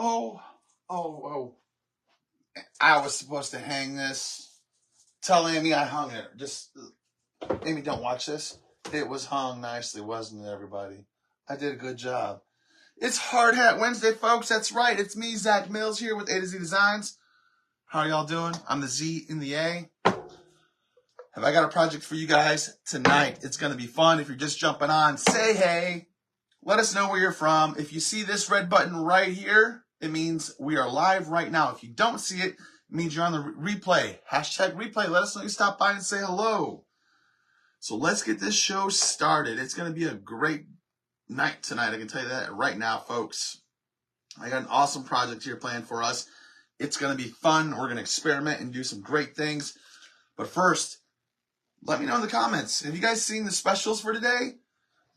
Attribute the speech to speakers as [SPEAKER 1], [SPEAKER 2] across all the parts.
[SPEAKER 1] Oh, I was supposed to hang this. Tell Amy I hung it. Just, Amy, don't watch this. It was hung nicely, wasn't it, everybody? I did a good job. It's Hard Hat Wednesday, folks. That's right. It's me, Zach Mills, here with A to Z Designs. How are y'all doing? I'm the Z in the A. Have I got a project for you guys tonight? It's going to be fun. If you're just jumping on, say hey. Let us know where you're from. If you see this red button right here, it means we are live right now. If you don't see it, it means you're on the replay. Hashtag replay. Let us know you stop by and say hello. So let's get this show started. It's going to be a great night tonight. I can tell you that right now, folks. I got an awesome project here planned for us. It's going to be fun. We're going to experiment and do some great things. But first, let me know in the comments. Have you guys seen the specials for today?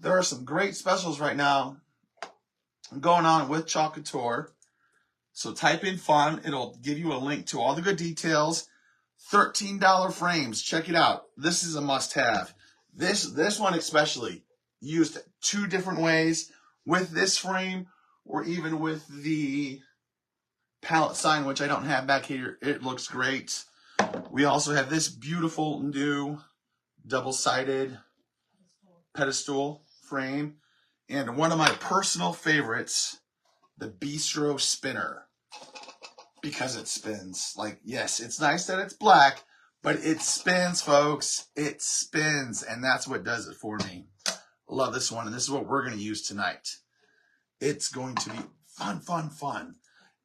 [SPEAKER 1] There are some great specials right now going on with Chalk Couture. So type in fun. It'll give you a link to all the good details. $13 frames. Check it out. This is a must-have. This one especially used two different ways with this frame or even with the palette sign, which I don't have back here. It looks great. We also have this beautiful new double-sided pedestal frame, and one of my personal favorites, the Bistro Spinner, because it spins. Like, yes, it's nice that it's black, but it spins, folks. It spins, and that's what does it for me. Love this one, and this is what we're going to use tonight. It's going to be fun.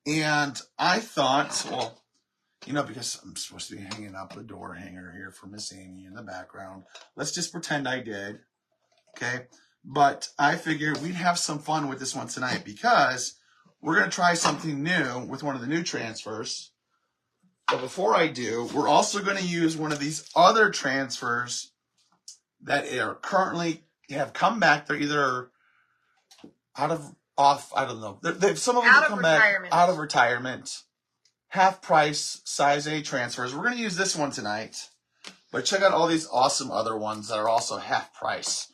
[SPEAKER 1] And I thought, well, you know, because I'm supposed to be hanging up a door hanger here for Miss Amy in the background, let's just pretend I did, okay? But I figured we'd have some fun with this one tonight because we're going to try something new with one of the new transfers. But before I do, we're also going to use one of these other transfers that are currently have come back. They're either I don't know. Some of them have come back out of retirement. Half price size A transfers. We're going to use this one tonight. But check out all these awesome other ones that are also half price.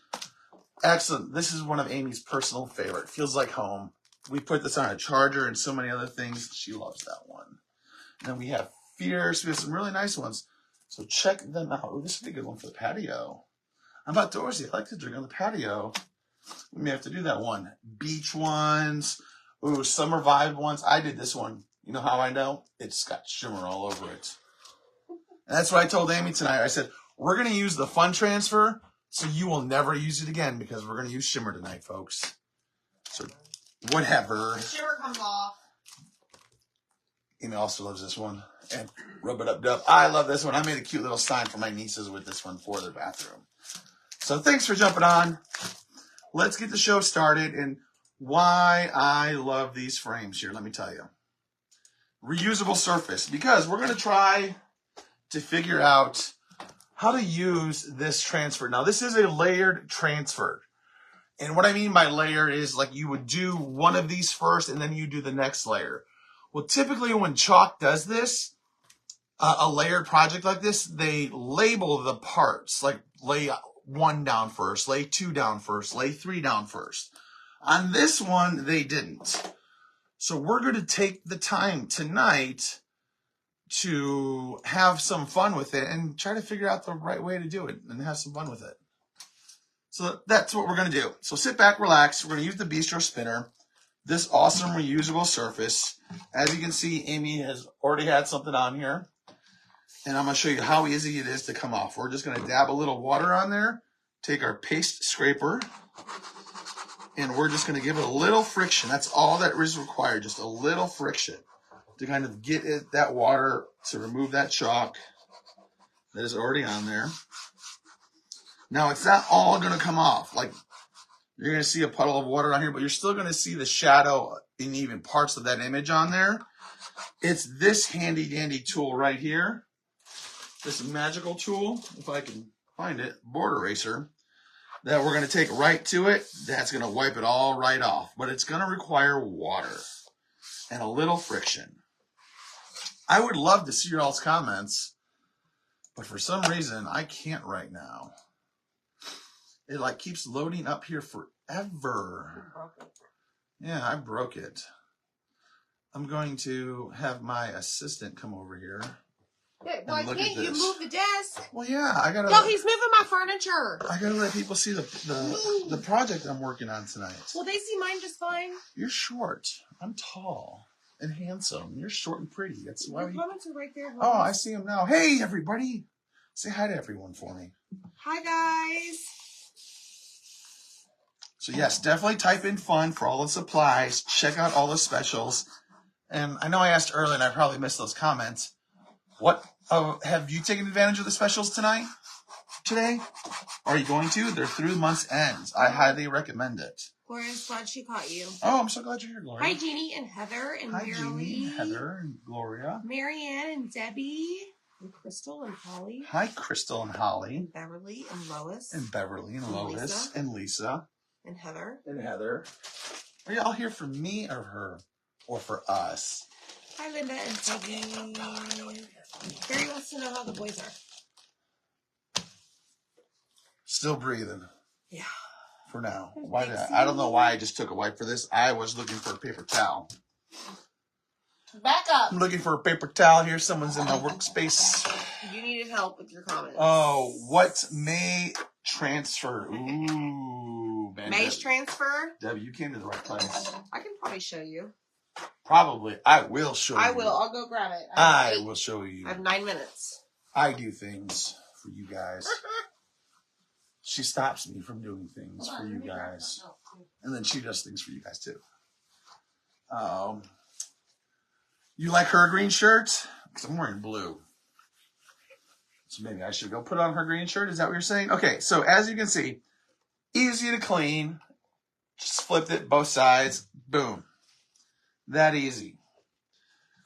[SPEAKER 1] Excellent. This is one of Amy's personal favorite. Feels like home. We put this on a charger and so many other things. She loves that one. And then we have Fierce. We have some really nice ones. So check them out. Oh, this would be a good one for the patio. I'm outdoorsy. I like to drink on the patio. We may have to do that one. Beach ones. Ooh, summer vibe ones. I did this one. You know how I know? It's got shimmer all over it. And that's what I told Amy tonight. I said, we're going to use the fun transfer, so you will never use it again because we're going to use shimmer tonight, folks. So, whatever.
[SPEAKER 2] The shimmer comes off.
[SPEAKER 1] Amy also loves this one. And rub it up, dub. I love this one. I made a cute little sign for my nieces with this one for their bathroom. So, thanks for jumping on. Let's get the show started. And why I love these frames here, let me tell you. Reusable surface. Because we're going to try to figure out how to use this transfer. Now, this is a layered transfer. And what I mean by layer is like you would do one of these first and then you do the next layer. Well, typically when Chalk does this, a layered project like this, they label the parts, like lay 1 down first, lay 2 down first, lay 3 down first. On this one, they didn't. So we're going to take the time tonight to have some fun with it and try to figure out the right way to do it and have some fun with it. So that's what we're going to do. So sit back, relax. We're going to use the Bistro Spinner, this awesome reusable surface. As you can see, Amy has already had something on here. And I'm going to show you how easy it is to come off. We're just going to dab a little water on there, take our paste scraper, and we're just going to give it a little friction. That's all that is required, just a little friction to kind of get that water to remove that chalk that is already on there. Now, it's not all going to come off. Like, you're going to see a puddle of water on here, but you're still going to see the shadow in even parts of that image on there. It's this handy-dandy tool right here, this magical tool, if I can find it, board eraser, that we're going to take right to it. That's going to wipe it all right off, but it's going to require water and a little friction. I would love to see your all's comments, but for some reason, I can't right now. It like keeps loading up here forever. Yeah, I broke it. I'm going to have my assistant come over here.
[SPEAKER 2] Why can't you move the desk?
[SPEAKER 1] Well, yeah, I gotta.
[SPEAKER 2] No, he's moving my furniture.
[SPEAKER 1] I gotta let people see the project I'm working on tonight.
[SPEAKER 2] Well, they see mine just fine.
[SPEAKER 1] You're short. I'm tall and handsome. You're short and pretty. That's why.
[SPEAKER 2] Your comments are right there.
[SPEAKER 1] Oh, I see them now. Hey, everybody! Say hi to everyone for me.
[SPEAKER 2] Hi, guys.
[SPEAKER 1] So yes, definitely type in fun for all the supplies. Check out all the specials. And I know I asked earlier, and I probably missed those comments. What have you taken advantage of the specials today? Are you going to? They're through month's end. I highly recommend it.
[SPEAKER 2] Gloria's glad she caught you.
[SPEAKER 1] Oh, I'm so glad you're here, Gloria.
[SPEAKER 2] Hi, Jeannie and Heather and
[SPEAKER 1] Hi,
[SPEAKER 2] Mary.
[SPEAKER 1] Jeannie, Heather, and Gloria.
[SPEAKER 2] Marianne and Debbie and Crystal and Holly.
[SPEAKER 1] Hi, Crystal and Holly.
[SPEAKER 2] And Beverly and Lois.
[SPEAKER 1] And Beverly and Lois.
[SPEAKER 2] Lisa.
[SPEAKER 1] And Lisa.
[SPEAKER 2] And Heather.
[SPEAKER 1] And Heather. Are y'all here for me or her? Or for us?
[SPEAKER 2] Hi, Linda and Peggy. Gary wants to know how the boys are.
[SPEAKER 1] Still breathing.
[SPEAKER 2] Yeah.
[SPEAKER 1] For now. Why did I don't know why I just took a wipe for this. I was looking for a paper towel.
[SPEAKER 2] Back up.
[SPEAKER 1] I'm looking for a paper towel here. Someone's in my workspace.
[SPEAKER 2] You needed help with your comments.
[SPEAKER 1] Oh, what May transfer? Ooh, man.
[SPEAKER 2] May's transfer?
[SPEAKER 1] Debbie, you came to the right place.
[SPEAKER 2] I can probably show you.
[SPEAKER 1] Probably. I will show you.
[SPEAKER 2] I will. I'll go grab it.
[SPEAKER 1] I will show you.
[SPEAKER 2] I have 9 minutes.
[SPEAKER 1] I do things for you guys. She stops me from doing things for you guys. And then she does things for you guys too. You like her green shirt? Because I'm wearing blue. So maybe I should go put on her green shirt. Is that what you're saying? Okay, so as you can see, easy to clean. Just flipped it both sides. Boom. That easy.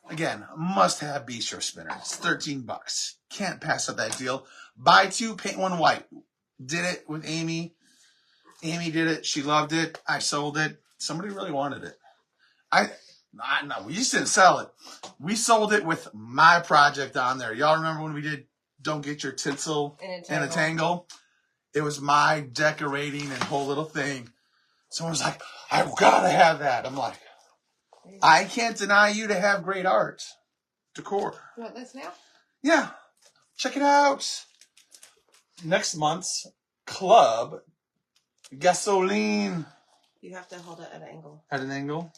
[SPEAKER 1] Again, must-have bistro spinner. It's $13. Can't pass up that deal. Buy two, paint one white. Did it with Amy. Amy did it. She loved it. I sold it. Somebody really wanted it. No, we just didn't sell it. We sold it with my project on there. Y'all remember when we did Don't Get Your Tinsel in a Tangle? It was my decorating and whole little thing. Someone was like, I've got to have that. I'm like, I can't deny you to have great art. Decor.
[SPEAKER 2] You want this now?
[SPEAKER 1] Yeah. Check it out. Next month's club, gasoline.
[SPEAKER 2] You have to hold it at an angle.
[SPEAKER 1] At an angle?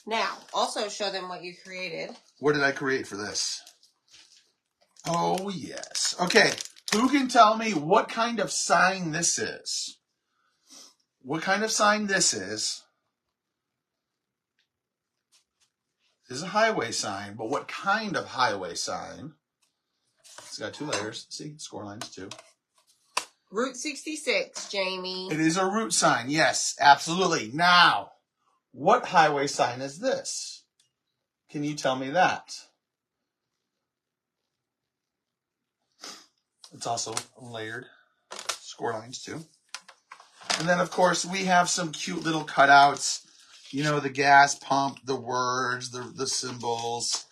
[SPEAKER 2] Now, also show them what you created.
[SPEAKER 1] What did I create for this? Oh, yes. Okay. Who can tell me what kind of sign this is? What kind of sign this is? This is a highway sign, but what kind of highway sign? It's got 2 layers. See, score lines too.
[SPEAKER 2] Route 66, Jamie.
[SPEAKER 1] It is a route sign. Yes, absolutely. Now, what highway sign is this? Can you tell me that? It's also layered. Score lines too. And then, of course, we have some cute little cutouts. You know, the gas pump, the words, the symbols.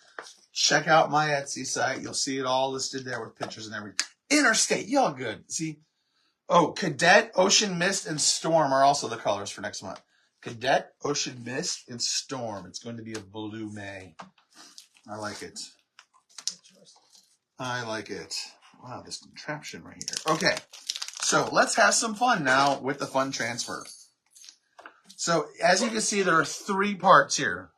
[SPEAKER 1] Check out my Etsy site. You'll see it all listed there with pictures and everything. Interstate, y'all good. See? Oh, Cadet, Ocean Mist, and Storm are also the colors for next month. Cadet, Ocean Mist, and Storm. It's going to be a blue May. I like it. I like it. Wow, this contraption right here. Okay, so let's have some fun now with the fun transfer. So as you can see, there are 3 parts here.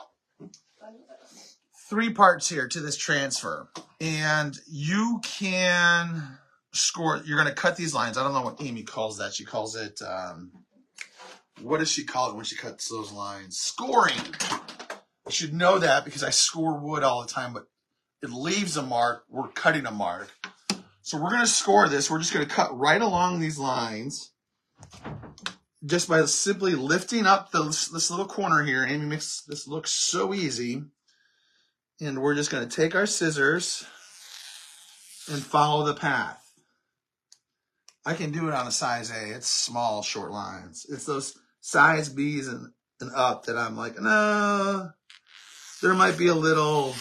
[SPEAKER 1] 3 parts here to this transfer. And you can score, you're going to cut these lines. I don't know what Amy calls that. She calls it, what does she call it when she cuts those lines? Scoring. You should know that because I score wood all the time, but it leaves a mark. We're cutting a mark. So we're going to score this. We're just going to cut right along these lines just by simply lifting up this little corner here. Amy makes this look so easy. And we're just going to take our scissors and follow the path. I can do it on a size A. It's small, short lines. It's those size B's and up that I'm like, no, there might be a little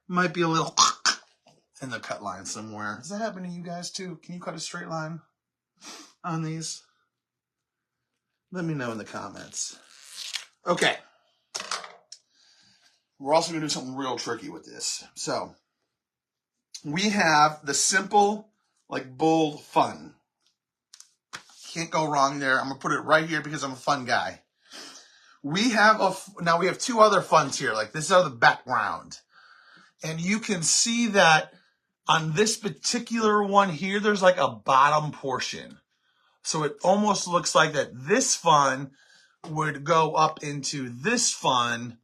[SPEAKER 1] in the cut line somewhere. Does that happen to you guys too? Can you cut a straight line on these? Let me know in the comments. Okay. we're also going to do something real tricky with this. So we have the simple, like bold fun. Can't go wrong there. I'm going to put it right here because I'm a fun guy. Now we have two other funds here. Like this is the background. And you can see that on this particular one here, there's like a bottom portion. So it almost looks like that this fun would go up into this fun.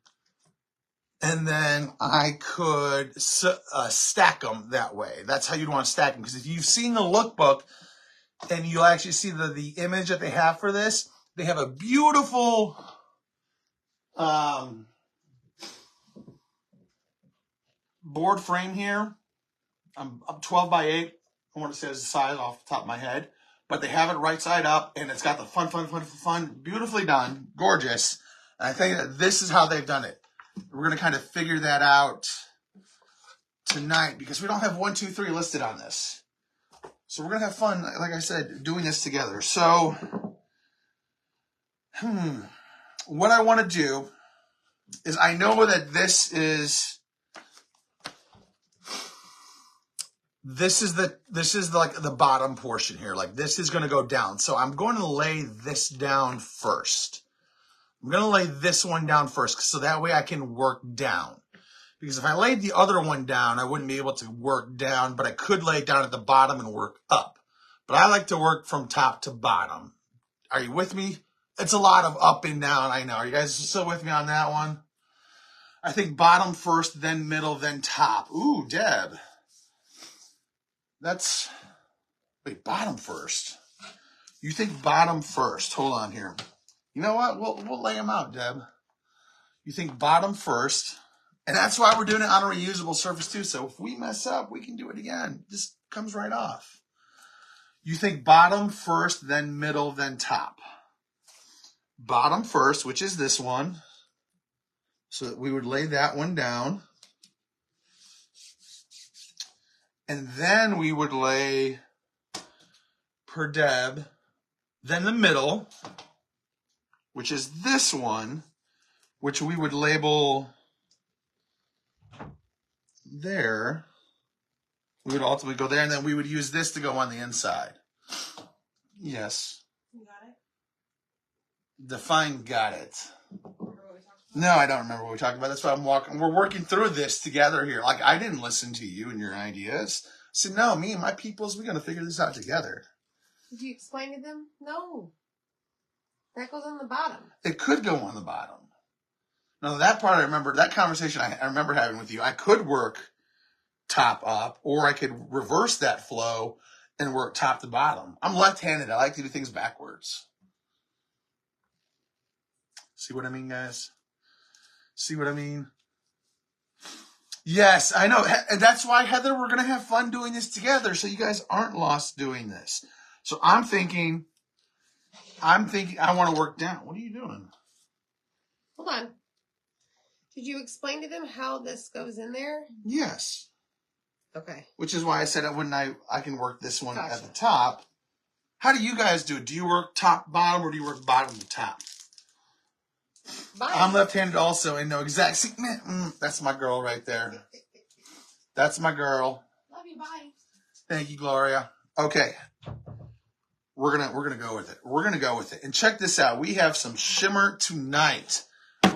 [SPEAKER 1] And then I could stack them that way. That's how you'd want to stack them. Because if you've seen the lookbook and you'll actually see the image that they have for this, they have a beautiful board frame here. I'm 12 by 8. I want to say it's the size off the top of my head. But they have it right side up, and it's got the fun, beautifully done, gorgeous. And I think that this is how they've done it. We're going to kind of figure that out tonight because we don't have 1, 2, 3 listed on this. So we're going to have fun, like I said, doing this together. So, what I want to do is I know that this is like the bottom portion here. Like this is going to go down. So I'm going to lay this down first. I'm going to lay this one down first so that way I can work down. Because if I laid the other one down, I wouldn't be able to work down, but I could lay it down at the bottom and work up. But I like to work from top to bottom. Are you with me? It's a lot of up and down, I know. Are you guys still with me on that one? I think bottom first, then middle, then top. Ooh, Deb. Wait, bottom first. You think bottom first. Hold on here. You know what? We'll lay them out, Deb. You think bottom first. And that's why we're doing it on a reusable surface too. So if we mess up, we can do it again. This comes right off. You think bottom first, then middle, then top. Bottom first, which is this one. So that we would lay that one down. And then we would lay per Deb, then the middle, which is this one, which we would label there. We would ultimately go there, and then we would use this to go on the inside. Yes.
[SPEAKER 2] You got it?
[SPEAKER 1] Define got it. No, I don't remember what we talked about. That's why we're working through this together here. Like, I didn't listen to you and your ideas. I said, no, me and my peoples, we're going to figure this out together.
[SPEAKER 2] Did you explain to them? No. That goes on the bottom.
[SPEAKER 1] It could go on the bottom. Now, that part I remember, that conversation I remember having with you. I could work top up, or I could reverse that flow and work top to bottom. I'm left-handed. I like to do things backwards. See what I mean, guys? See what I mean? Yes, I know. And that's why, Heather, we're going to have fun doing this together so you guys aren't lost doing this. So I'm thinking I want to work down. What are you doing?
[SPEAKER 2] Hold on. Did you explain to them how this goes in there?
[SPEAKER 1] Yes.
[SPEAKER 2] Okay.
[SPEAKER 1] Which is why I said I can work this one
[SPEAKER 2] Gotcha.
[SPEAKER 1] at the top. How do you guys do it? Do you work top, bottom, or do you work bottom to top?
[SPEAKER 2] Bye.
[SPEAKER 1] I'm left-handed also and know exactly. That's my girl right there. That's my girl.
[SPEAKER 2] Love you. Bye.
[SPEAKER 1] Thank you, Gloria. Okay. We're gonna go with it. We're gonna go with it. And check this out. We have some shimmer tonight.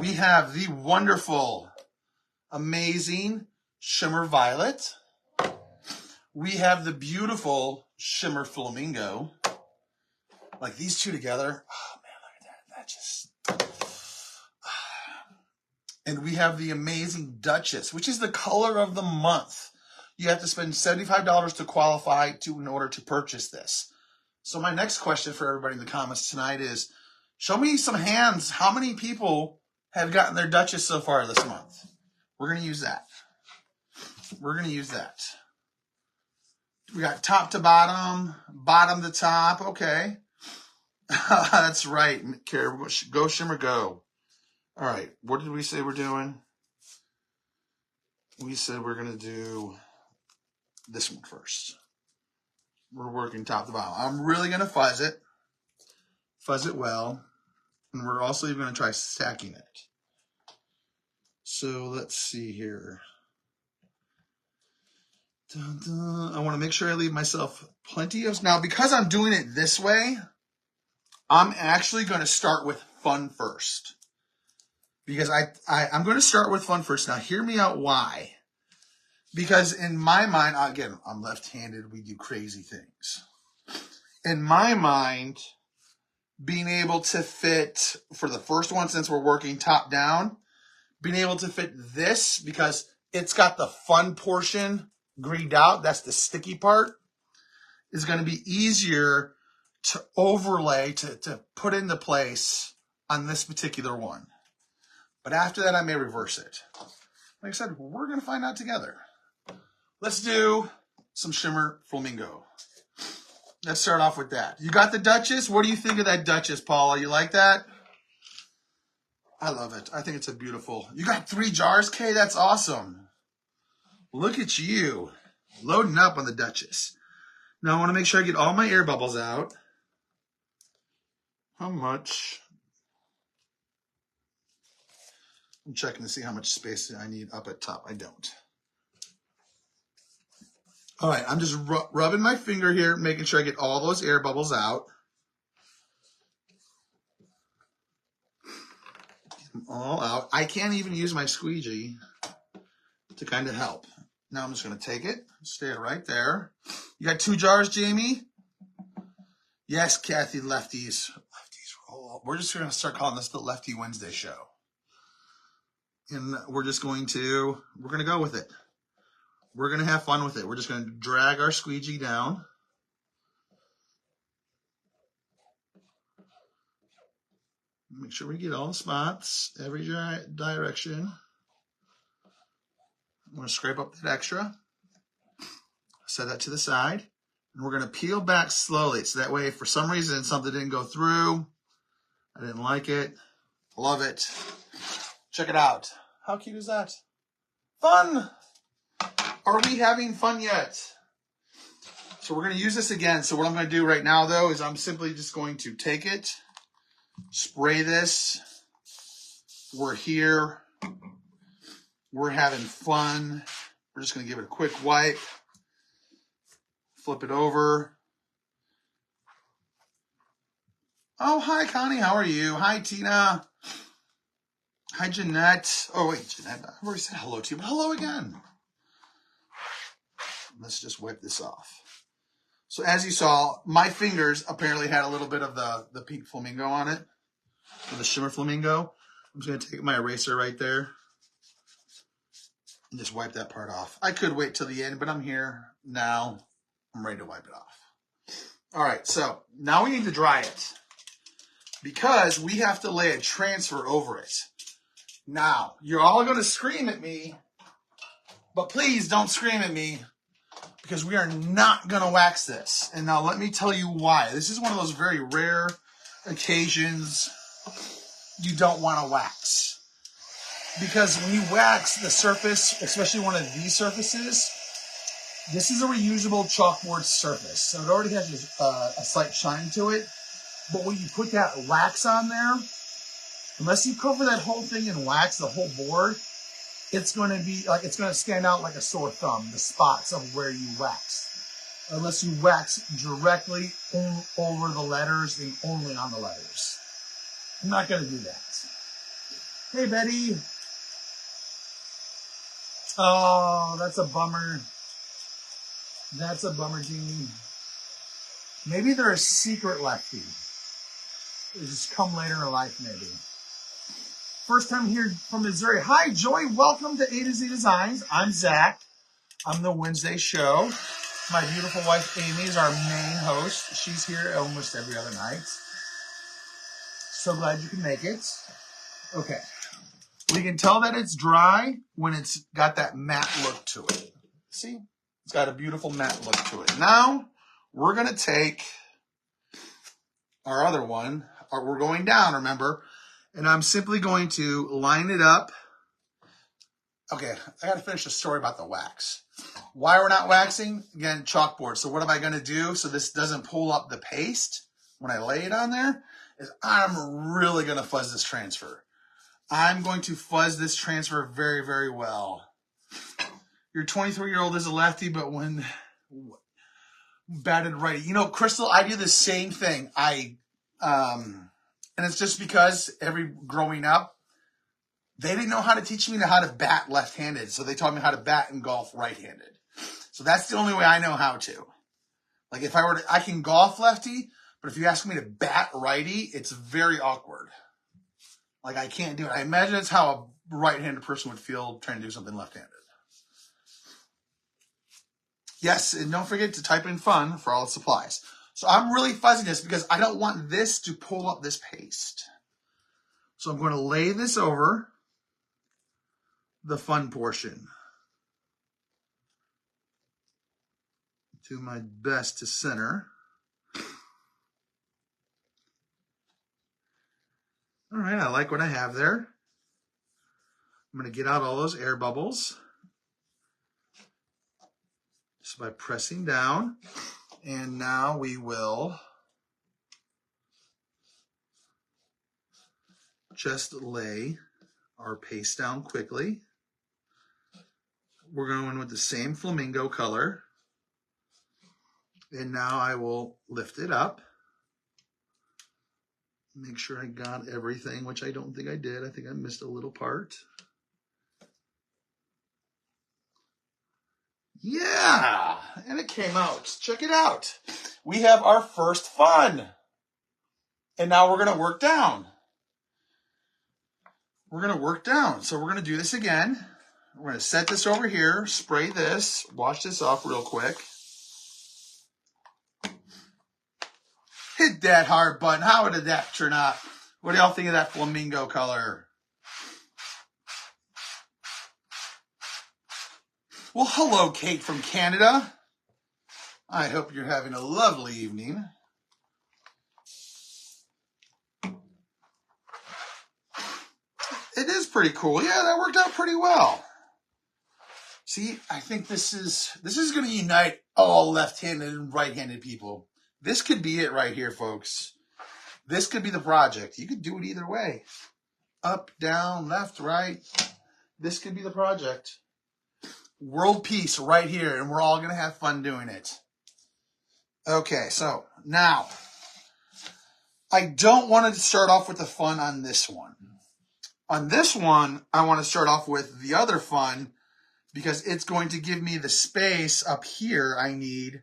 [SPEAKER 1] We have the wonderful, amazing shimmer violet. We have the beautiful shimmer flamingo. Like these two together. Oh man, look at that. That just. And we have the amazing Duchess, which is the color of the month. You have to spend $75 to qualify in order to purchase this. So my next question for everybody in the comments tonight is, show me some hands. How many people have gotten their Duchess so far this month? We're going to use that. We're going to use that. We got top to bottom, bottom to top. Okay. That's right, Kara. Go Shimmer, go. All right. What did we say we're doing? We said we're going to do this one first. We're working top to bottom. I'm really going to fuzz it well. And we're also even going to try stacking it. So let's see here. Dun, dun. I want to make sure I leave myself plenty of... Now, because I'm doing it this way, I'm actually going to start with fun first. Because I'm going to start with fun first. Now, hear me out why. Because in my mind, again, I'm left-handed. We do crazy things. In my mind, being able to fit, for the first one, since we're working top down, being able to fit this, because it's got the fun portion greened out, that's the sticky part, is going to be easier to overlay, to put into place on this particular one. But after that, I may reverse it. Like I said, we're going to find out together. Let's do some shimmer flamingo. Let's start off with that. You got the Duchess? What do you think of that Duchess, Paula? You like that? I love it. I think it's a beautiful... You got 3 jars, Kay? That's awesome. Look at you. Loading up on the Duchess. Now I want to make sure I get all my air bubbles out. How much? I'm checking to see how much space I need up at top. I don't. All right, I'm just rubbing my finger here, making sure I get all those air bubbles out. Get them all out. I can't even use my squeegee to kind of help. Now I'm just going to take it, stay it right there. You got 2 jars, Jamie? Yes, Kathy, lefties. Lefties roll. We're just going to start calling this the Lefty Wednesday show. And we're going to go with it. We're going to have fun with it. We're just going to drag our squeegee down. Make sure we get all the spots, every direction. I'm going to scrape up that extra. Set that to the side. And we're going to peel back slowly. So that way, if for some reason something didn't go through, I didn't like it, love it. Check it out. How cute is that? Fun! Are we having fun yet? So we're going to use this again. So what I'm going to do right now, though, is I'm simply just going to take it, spray this. We're here. We're having fun. We're just going to give it a quick wipe. Flip it over. Oh, hi, Connie. How are you? Hi, Tina. Hi, Jeanette. Oh, wait, Jeanette. I've already said hello to you, but hello again. Let's just wipe this off. So as you saw, my fingers apparently had a little bit of the pink flamingo on it, or the shimmer flamingo. I'm just going to take my eraser right there and just wipe that part off. I could wait till the end, but I'm here now. I'm ready to wipe it off. All right, so now we need to dry it because we have to lay a transfer over it. Now, you're all going to scream at me, but please don't scream at me because we are not going to wax this. And now let me tell you why. This is one of those very rare occasions you don't want to wax. Because when you wax the surface, especially one of these surfaces, this is a reusable chalkboard surface. So it already has a slight shine to it. But when you put that wax on there, unless you cover that whole thing in wax, the whole board, it's going to be like, it's going to stand out like a sore thumb, the spots of where you wax. Unless you wax directly over the letters and only on the letters. I'm not going to do that. Hey, Betty. Oh, that's a bummer. That's a bummer, Jeannie. Maybe they're a secret lefty. They just come later in life, maybe. First time here from Missouri. Hi, Joy. Welcome to A to Z Designs. I'm Zach. I'm the Wednesday show. My beautiful wife, Amy, is our main host. She's here almost every other night. So glad you can make it. Okay. We can tell that it's dry when it's got that matte look to it. See? It's got a beautiful matte look to it. Now, we're going to take our other one. We're going down, remember? And I'm simply going to line it up. Okay, I got to finish the story about the wax. Why we're not waxing? Again, chalkboard. So what am I going to do so this doesn't pull up the paste when I lay it on there? Is I'm really going to fuzz this transfer. I'm going to fuzz this transfer very, very well. Your 23-year-old is a lefty, but when batted righty. You know, Crystal, I do the same thing. And it's just because growing up, they didn't know how to teach me how to bat left-handed. So they taught me how to bat and golf right-handed. So that's the only way I know how to. Like if I can golf lefty, but if you ask me to bat righty, it's very awkward. Like I can't do it. I imagine it's how a right-handed person would feel trying to do something left-handed. Yes, and don't forget to type in fun for all the supplies. So I'm really fuzzing this because I don't want this to pull up this paste. So I'm going to lay this over the fun portion. Do my best to center. All right, I like what I have there. I'm going to get out all those air bubbles just by pressing down. And now we will just lay our paste down quickly. We're going with the same flamingo color. And now I will lift it up. Make sure I got everything, which I don't think I did. I think I missed a little part. Yeah, and it came out. Check it out. We have our first fun. And now we're going to work down. We're going to work down. So we're going to do this again. We're going to set this over here, spray this, wash this off real quick. Hit that heart button. How did that turn out? What do y'all think of that flamingo color? Well, hello, Kate from Canada. I hope you're having a lovely evening. It is pretty cool. Yeah, that worked out pretty well. See, I think this is going to unite all left-handed and right-handed people. This could be it right here, folks. This could be the project. You could do it either way. Up, down, left, right. This could be the project. World peace right here, and we're all going to have fun doing it. Okay, so now, I don't want to start off with the fun on this one. On this one, I want to start off with the other fun because it's going to give me the space up here I need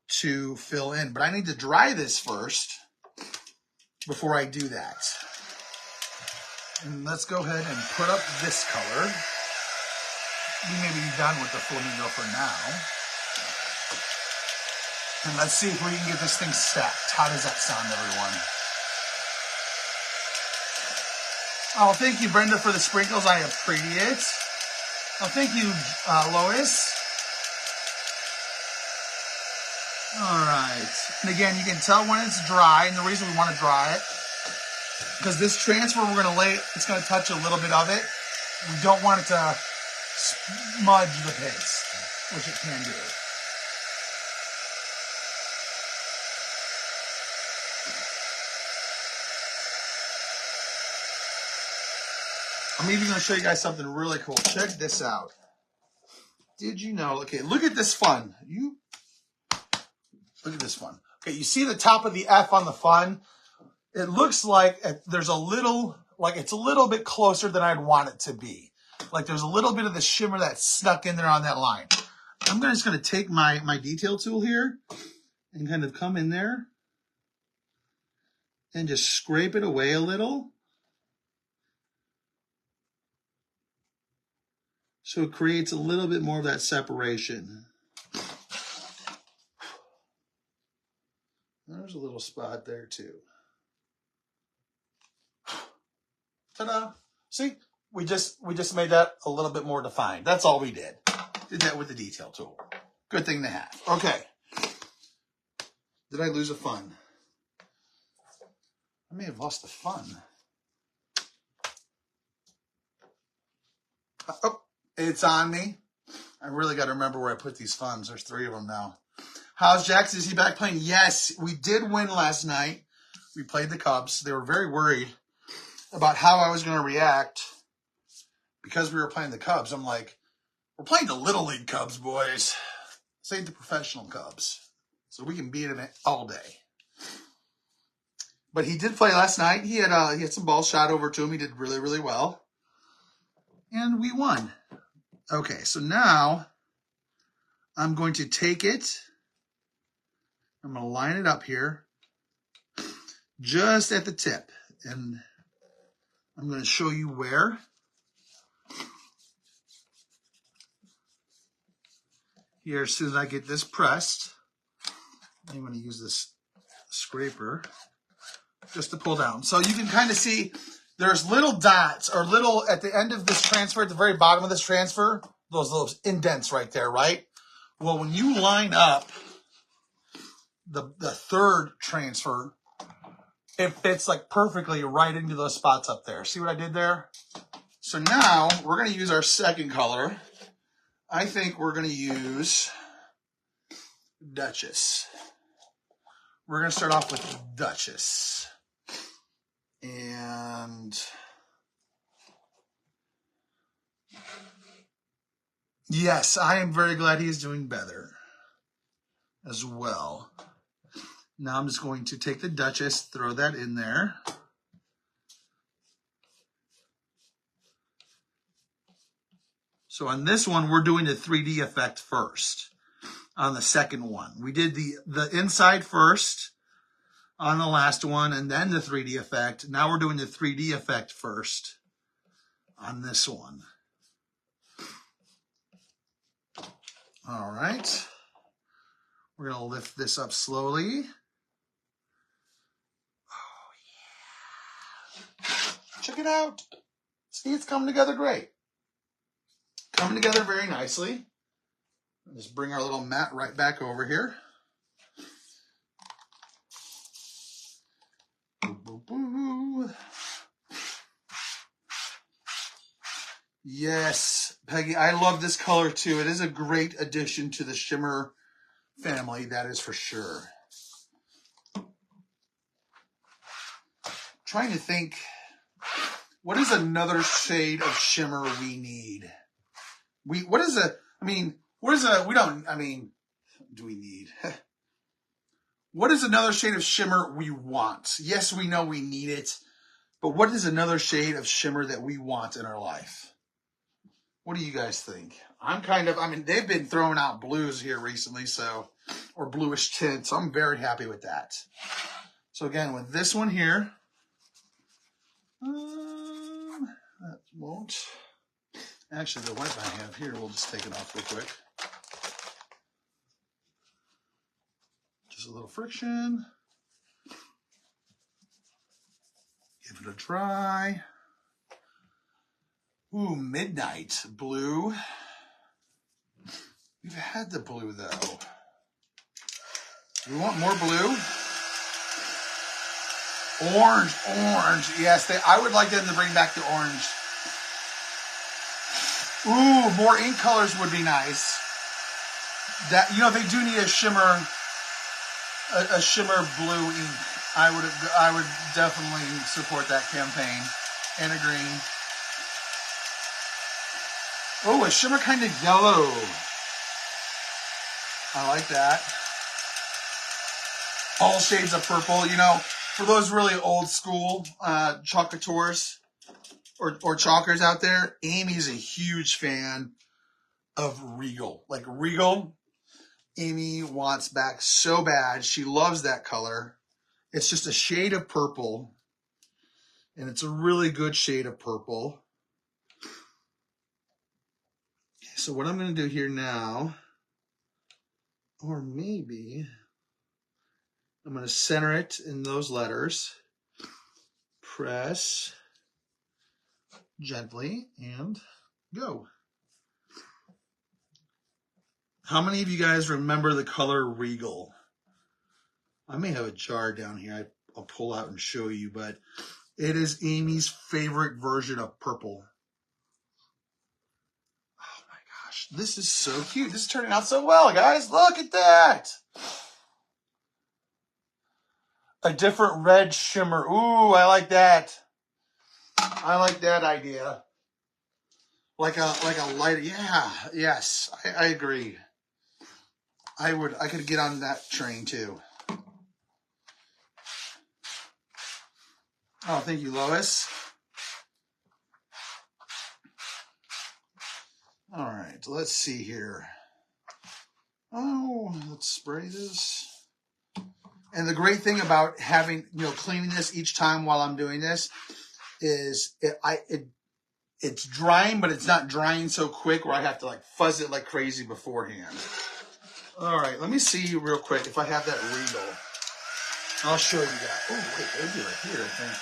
[SPEAKER 1] to fill in. But I need to dry this first before I do that. And let's go ahead and put up this color. We may be done with the flamingo for now. And let's see if we can get this thing stacked. How does that sound, everyone? Oh, thank you, Brenda, for the sprinkles. I appreciate it. Oh, thank you, Lois. All right. And again, you can tell when it's dry, and the reason we want to dry it, because this transfer we're going to lay, it's going to touch a little bit of it. We don't want it to smudge the paste, which it can do. I'm even going to show you guys something really cool. Check this out. Did you know? Okay, look at this fun. Look at this fun. Okay, you see the top of the F on the fun? It looks like there's a little, like it's a little bit closer than I'd want it to be. Like there's a little bit of the shimmer that's stuck in there on that line. I'm just going to take my detail tool here and kind of come in there and just scrape it away a little. So it creates a little bit more of that separation. There's a little spot there too. Ta-da! See, we just made that a little bit more defined. That's all we did. Did that with the detail tool. Good thing to have. Okay. Did I lose a fun? I may have lost the fun. Oh, it's on me. I really got to remember where I put these funds. There's 3 of them now. How's Jackson? Is he back playing? Yes, we did win last night. We played the Cubs. They were very worried about how I was going to react because we were playing the Cubs. I'm like, we're playing the Little League Cubs, boys. This ain't the professional Cubs. So we can beat them all day. But he did play last night. He had some balls shot over to him. He did really, really well. And we won. Okay, so now I'm going to take it. I'm going to line it up here just at the tip. And I'm going to show you where. Here, as soon as I get this pressed, I'm going to use this scraper just to pull down. So you can kind of see there's little dots or little at the end of this transfer, at the very bottom of this transfer, those little indents right there, right? Well, when you line up the third transfer, it fits like perfectly right into those spots up there. See what I did there? So now we're going to use our second color. I think we're going to use Duchess. We're going to start off with Duchess. And yes, I am very glad he is doing better as well. Now I'm just going to take the Duchess, throw that in there. So on this one, we're doing the 3D effect first. On the second one, we did the inside first on the last one, and then the 3D effect. Now we're doing the 3D effect first on this one. All right. We're going to lift this up slowly. Oh, yeah. Check it out. See, it's coming together great. Coming together very nicely. Just bring our little mat right back over here. Boo, boo, boo. Yes, Peggy, I love this color too. It is a great addition to the shimmer family, that is for sure. Trying to think, what is another shade of shimmer we need? Do we need? What is another shade of shimmer we want? Yes, we know we need it, but what is another shade of shimmer that we want in our life? What do you guys think? They've been throwing out blues here recently, or bluish tint, so I'm very happy with that. So again, with this one here, that won't. Actually, the white I have here, we'll just take it off real quick. Just a little friction. Give it a try. Ooh, midnight blue. We've had the blue though. We want more blue. Orange. Yes, I would like them to bring back the orange. Ooh, more ink colors would be nice. They do need a shimmer blue ink. I would definitely support that campaign. And a green. Oh, a shimmer kind of yellow. I like that. All shades of purple. For those really old school chocolateurs or chalkers out there, Amy's a huge fan of Regal. Like Regal, Amy wants back so bad. She loves that color. It's just a shade of purple. And it's a really good shade of purple. So what I'm going to do here now, or maybe I'm going to center it in those letters, press gently, and go. How many of you guys remember the color Regal? I may have a jar down here I'll pull out and show you, but it is Amy's favorite version of purple. Oh my gosh, this is so cute. This is turning out so well, guys. Look at that. A different red shimmer. Ooh, I like that. I like that idea. Like a lighter. Yeah. Yes. I agree. I could get on that train too. Oh, thank you, Lois. All right, let's see here. Oh, let's spray this. And the great thing about having, cleaning this each time while I'm doing this is it's drying, but it's not drying so quick where I have to like fuzz it like crazy beforehand. All right, let me see real quick if I have that Regal. I'll show you that. Oh, wait, maybe right here, I think.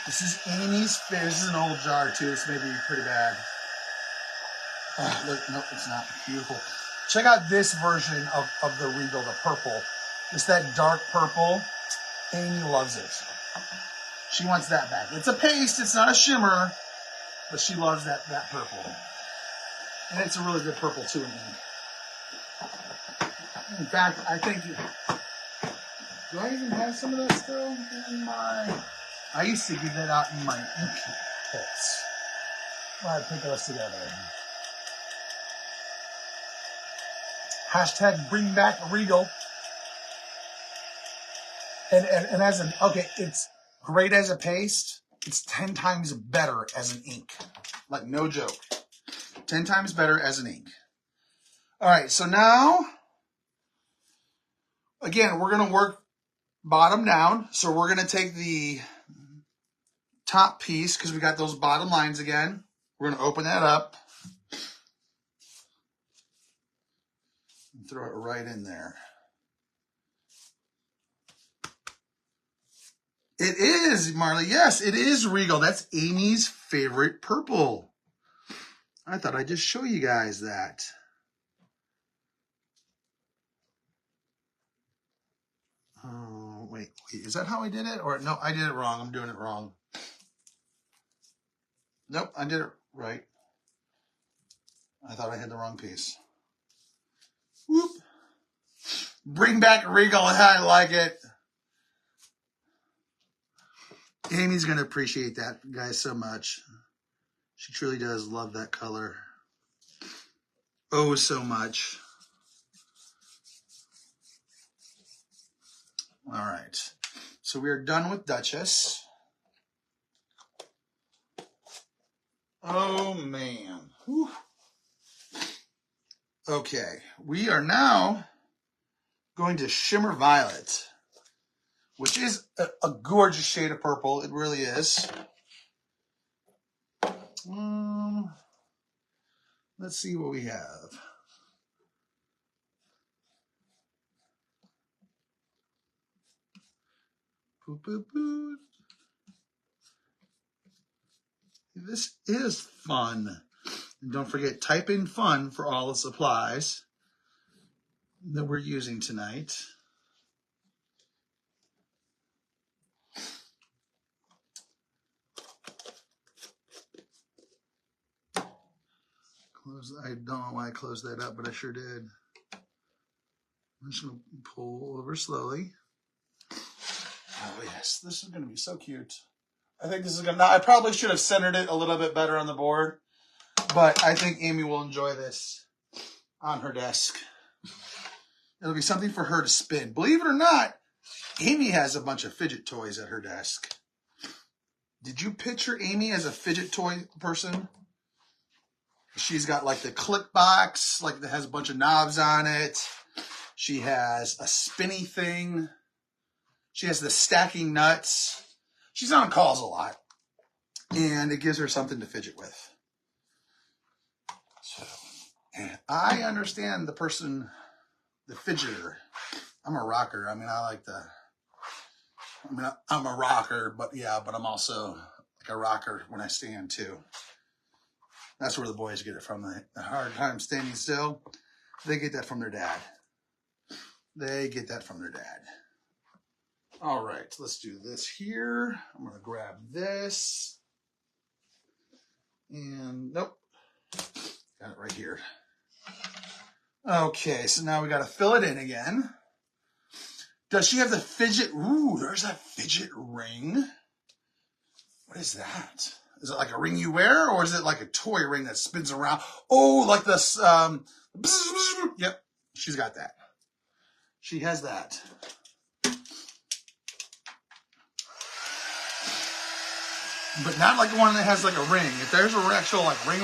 [SPEAKER 1] This is Amy's. This is an old jar too. This may be pretty bad. Oh, look, no, it's not. Beautiful. Check out this version of the Regal, the purple. It's that dark purple. Amy loves it. She wants that back. It's a paste. It's not a shimmer, but she loves that purple. And it's a really good purple too in ink. In fact, I think. Do I even have some of that still in my? I used to give that out in my ink kits. Well, I'd put those together. Hashtag bring back Regal. And as an, okay, it's great as a paste. It's 10 times better as an ink. Like, no joke. 10 times better as an ink. All right, so now, again, we're going to work bottom down. So we're going to take the top piece, because we got those bottom lines again. We're going to open that up. And throw it right in there. It is, Marley. Yes, it is Regal. That's Amy's favorite purple. I thought I'd just show you guys that. Oh, wait. Is that how I did it? Or no, I did it wrong. I'm doing it wrong. Nope, I did it right. I thought I had the wrong piece. Whoop. Bring back Regal. I like it. Amy's going to appreciate that, guys, so much. She truly does love that color. Oh, so much. All right. So we are done with Duchess. Oh, man. Whew. Okay. We are now going to Shimmer Violet, which is a gorgeous shade of purple. It really is. Let's see what we have. Boop, boop, boop. This is fun. And don't forget, type in fun for all the supplies that we're using tonight. I don't know why I closed that up, but I sure did. I'm just going to pull over slowly. Oh, yes. This is going to be so cute. I think this is going to... I probably should have centered it a little bit better on the board, but I think Amy will enjoy this on her desk. It'll be something for her to spin. Believe it or not, Amy has a bunch of fidget toys at her desk. Did you picture Amy as a fidget toy person? She's got like the click box, like that has a bunch of knobs on it. She has a spinny thing. She has the stacking nuts. She's on calls a lot. And it gives her something to fidget with. So, I understand the person, the fidgeter. I'm a rocker. I mean, I'm a rocker, but I'm also like a rocker when I stand too. That's where the boys get it from. The hard time standing still, they get that from their dad. They get that from their dad. All right, let's do this here. I'm going to grab this. And nope, got it right here. Okay, so now we got to fill it in again. Does she have the fidget? Ooh, there's that fidget ring. What is that? Is it like a ring you wear, or is it like a toy ring that spins around? Oh, like this. Yep, she's got that. She has that. But not like the one that has like a ring. If there's an actual like ring,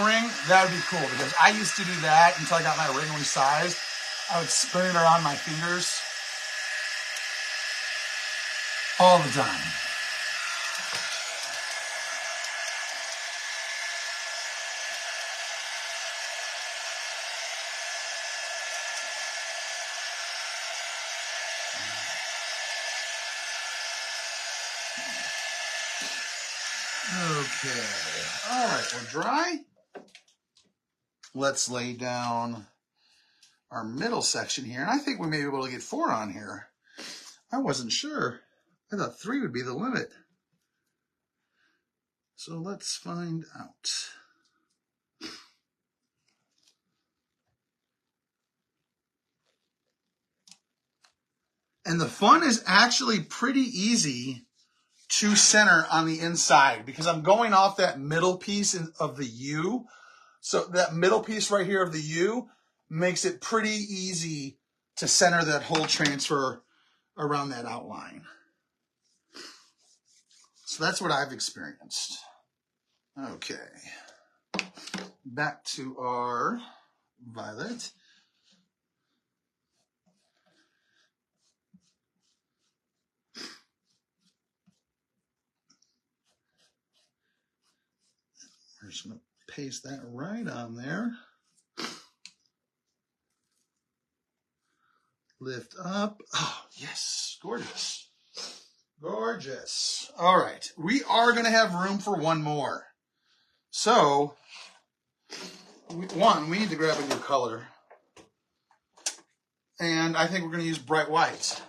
[SPEAKER 1] that would be cool, because I used to do that until I got my ring resized. I would spin it around my fingers all the time. Okay. All right, we're dry. Let's lay down our middle section here. And I think we may be able to get 4 on here. I wasn't sure. I thought 3 would be the limit. So let's find out. And the fun is actually pretty easy to center on the inside, because I'm going off that middle piece of the U. So that middle piece right here of the U makes it pretty easy to center that whole transfer around that outline. So that's what I've experienced. Okay. Back to our violet. We're just going to paste that right on there. Lift up. Oh, yes. Gorgeous. Gorgeous. All right. We are going to have room for one more. So, one, we need to grab a new color. And I think we're going to use bright white.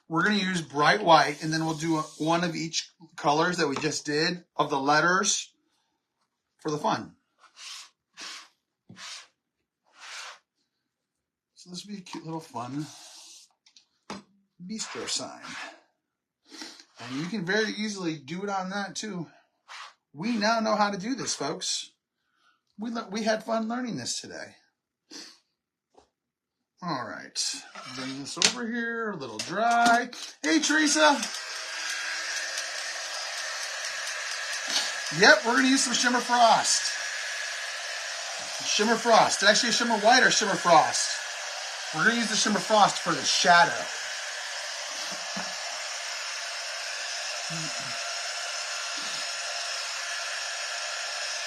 [SPEAKER 1] We're going to use bright white, and then we'll do one of each colors that we just did of the letters for the fun. So this will be a cute little fun bistro sign. And you can very easily do it on that too. We now know how to do this, folks. We had fun learning this today. All right, bring this over here, a little dry. Hey, Teresa. Yep, we're going to use some Shimmer Frost. Shimmer Frost. Did I say Shimmer White or Shimmer Frost? We're going to use the Shimmer Frost for the shadow.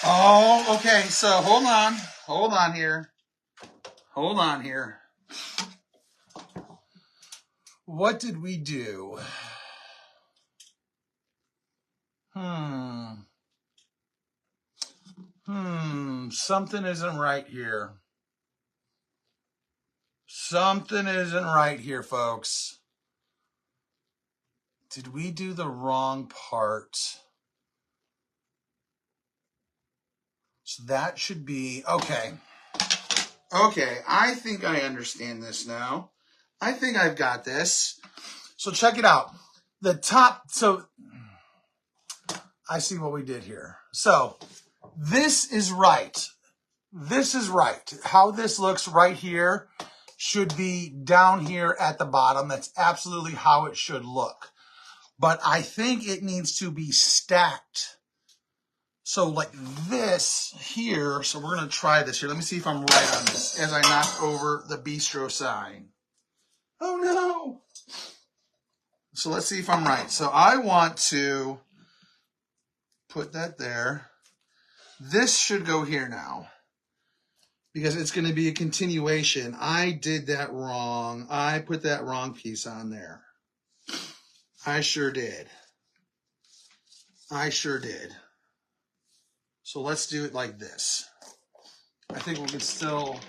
[SPEAKER 1] Oh, okay, so hold on here. Hold on here. What did we do? Something isn't right here. Something isn't right here, folks. Did we do the wrong part? So that should be, okay. Okay, I think I understand this now. I think I've got this. So check it out. The top, so I see what we did here. So this is right. This is right. How this looks right here should be down here at the bottom. That's absolutely how it should look. But I think it needs to be stacked. So like this here. So we're going to try this here. Let me see if I'm right on this as I knock over the bistro sign. Oh no. So let's see if I'm right. So I want to put that there. This should go here now, because it's going to be a continuation. I did that wrong. I put that wrong piece on there. I sure did. I sure did. So let's do it like this. I think we can still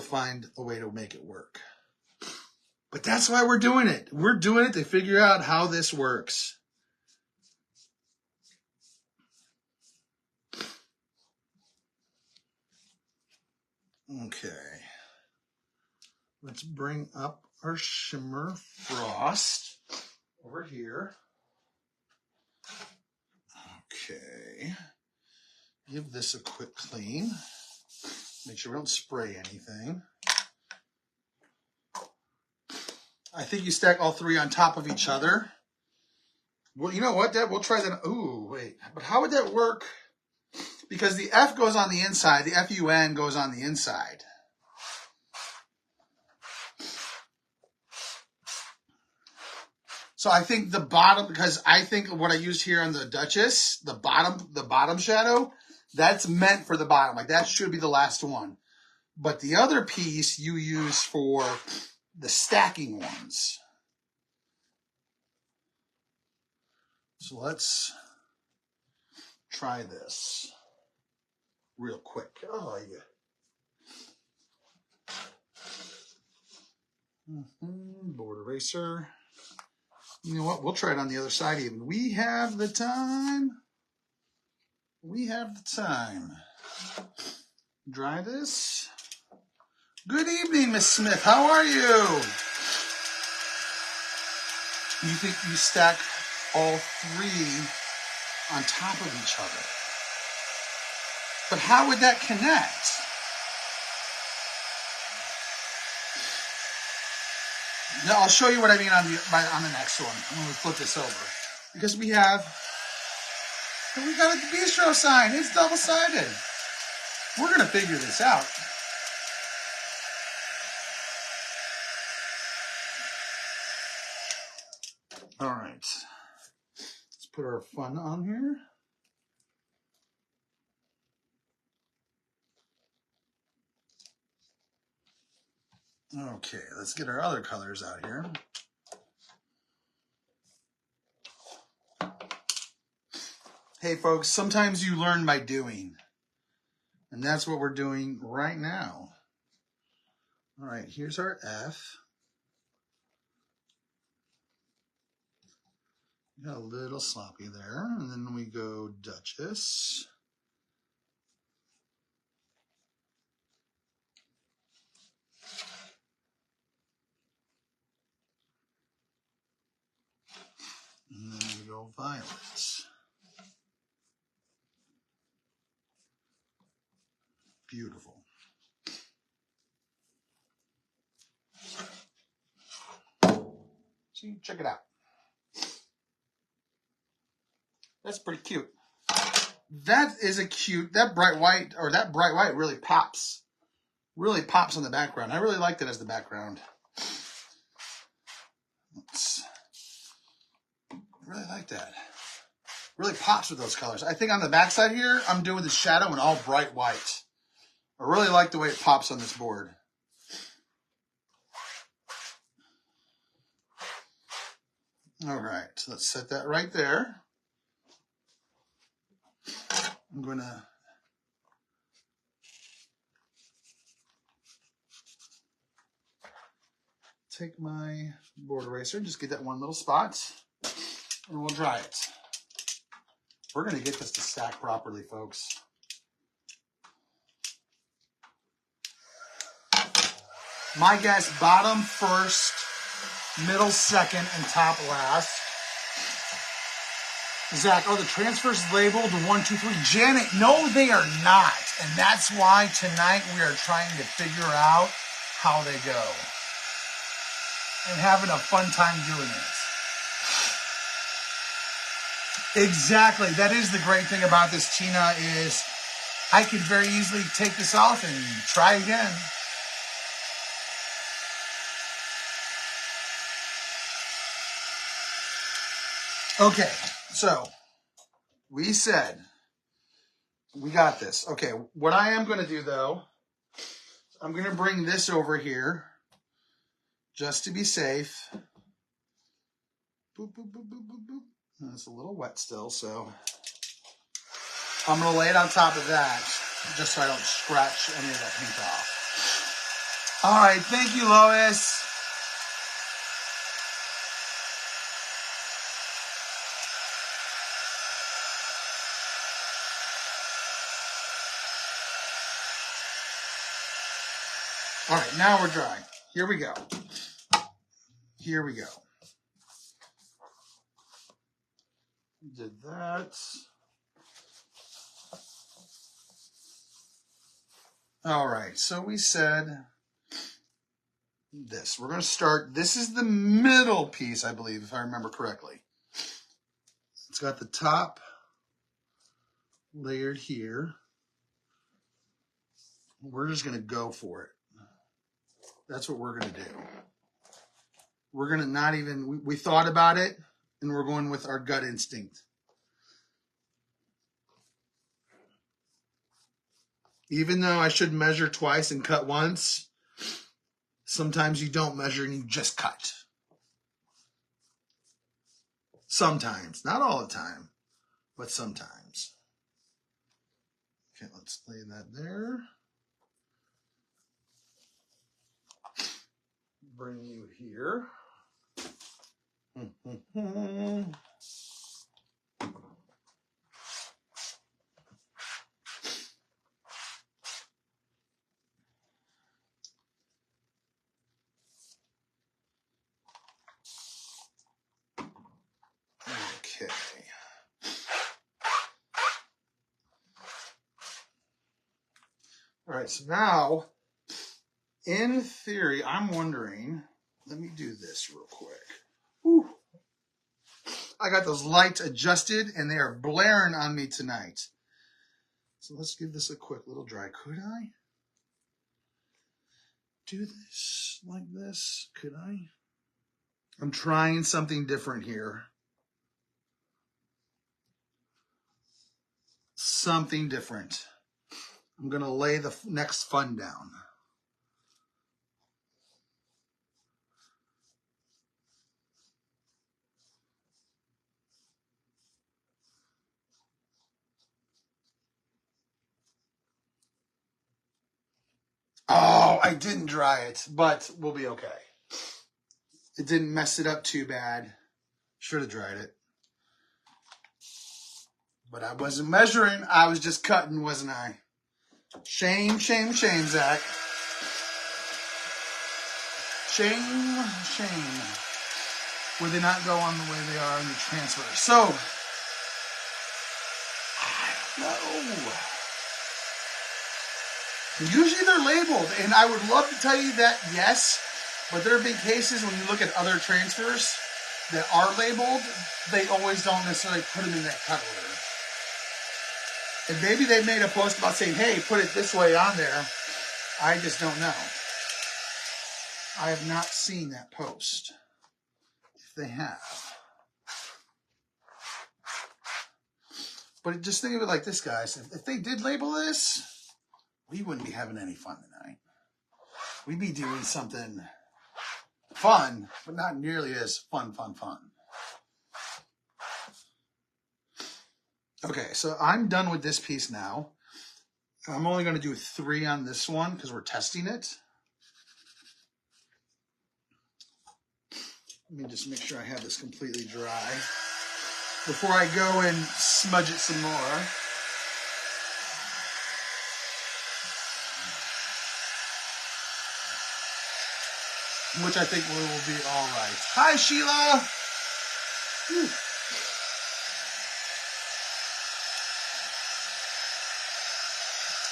[SPEAKER 1] find a way to make it work. But that's why we're doing it. We're doing it to figure out how this works. Okay. Let's bring up our shimmer frost over here. Okay. Give this a quick clean. Make sure we don't spray anything. I think you stack all three on top of each other. Well, you know what, Deb? We'll try that. Ooh, wait. But how would that work? Because the F goes on the inside. The F-U-N goes on the inside. So I think the bottom, because I think what I used here on the Duchess, the bottom shadow, that's meant for the bottom. Like that should be the last one. But the other piece you use for the stacking ones. So let's try this real quick. Oh, yeah. Board eraser. You know what? We'll try it on the other side even. We have the time. We have the time. Dry this. Good evening, Miss Smith. How are you? You think you stack all three on top of each other? But how would that connect? Now, I'll show you what I mean on the next one when we flip this over. Because we got a bistro sign. It's double-sided. We're going to figure this out. All right. Let's put our fun on here. Okay, let's get our other colors out here. Hey, folks, sometimes you learn by doing. And that's what we're doing right now. All right, here's our F. Got a little sloppy there. And then we go Duchess. And then we go Violet. Beautiful. See, check it out. That's pretty cute. That is a cute, that bright white really pops. Really pops on the background. I really like that as the background. I really like that. Really pops with those colors. I think on the back side here, I'm doing the shadow in all bright white. I really like the way it pops on this board. All right, so let's set that right there. I'm going to take my board eraser and just get that one little spot, and we'll dry it. We're going to get this to stack properly, folks. My guess, bottom first, middle second, and top last. Zach, the transfers labeled 1, 2, 3. Janet, no, they are not. And that's why tonight we are trying to figure out how they go. And having a fun time doing it. Exactly. That is the great thing about this, Tina, is I could very easily take this off and try again. Okay, so we said we got this. Okay, what I am going to do, though, I'm going to bring this over here just to be safe. Boop, boop, boop, boop, boop, boop. It's a little wet still, so I'm going to lay it on top of that just so I don't scratch any of that paint off. All right, thank you, Lois.
[SPEAKER 3] All right, now we're drying. Here we go. Here we go. Did that. All right, so we said this. We're going to start. This is the middle piece, I believe, if I remember correctly. It's got the top layered here. We're just going to go for it. That's what we're going to do. We're going to not even, we thought about it, and we're going with our gut instinct. Even though I should measure twice and cut once, sometimes you don't measure and you just cut. Sometimes. Not all the time, but sometimes. Okay, let's lay that there. Bring you here. Okay. All right, so now, in theory, I'm wondering, let me do this real quick. Whew. I got those lights adjusted, and they are blaring on me tonight. So let's give this a quick little dry. Could I do this like this? Could I? I'm trying something different here. Something different. I'm going to lay the next fun down. Oh, I didn't dry it, but we'll be okay. It didn't mess it up too bad. Should have dried it. But I wasn't measuring. I was just cutting, wasn't I? Shame, shame, shame, Zach. Shame, shame. Would they not go on the way they are in the transfer? So, I don't know. Usually they're labeled, and I would love to tell you that yes, but there have been cases when you look at other transfers that are labeled, they always don't necessarily put them in that cut order. And maybe they made a post about saying, hey, put it this way on there. I just don't know. I have not seen that post. If they have. But just think of it like this, guys. If they did label this, we wouldn't be having any fun tonight. We'd be doing something fun, but not nearly as fun. Okay, so I'm done with this piece now. I'm only going to do 3 on this one because we're testing it. Let me just make sure I have this completely dry before I go and smudge it some more. Which I think will be all right. Hi, Sheila. Whew.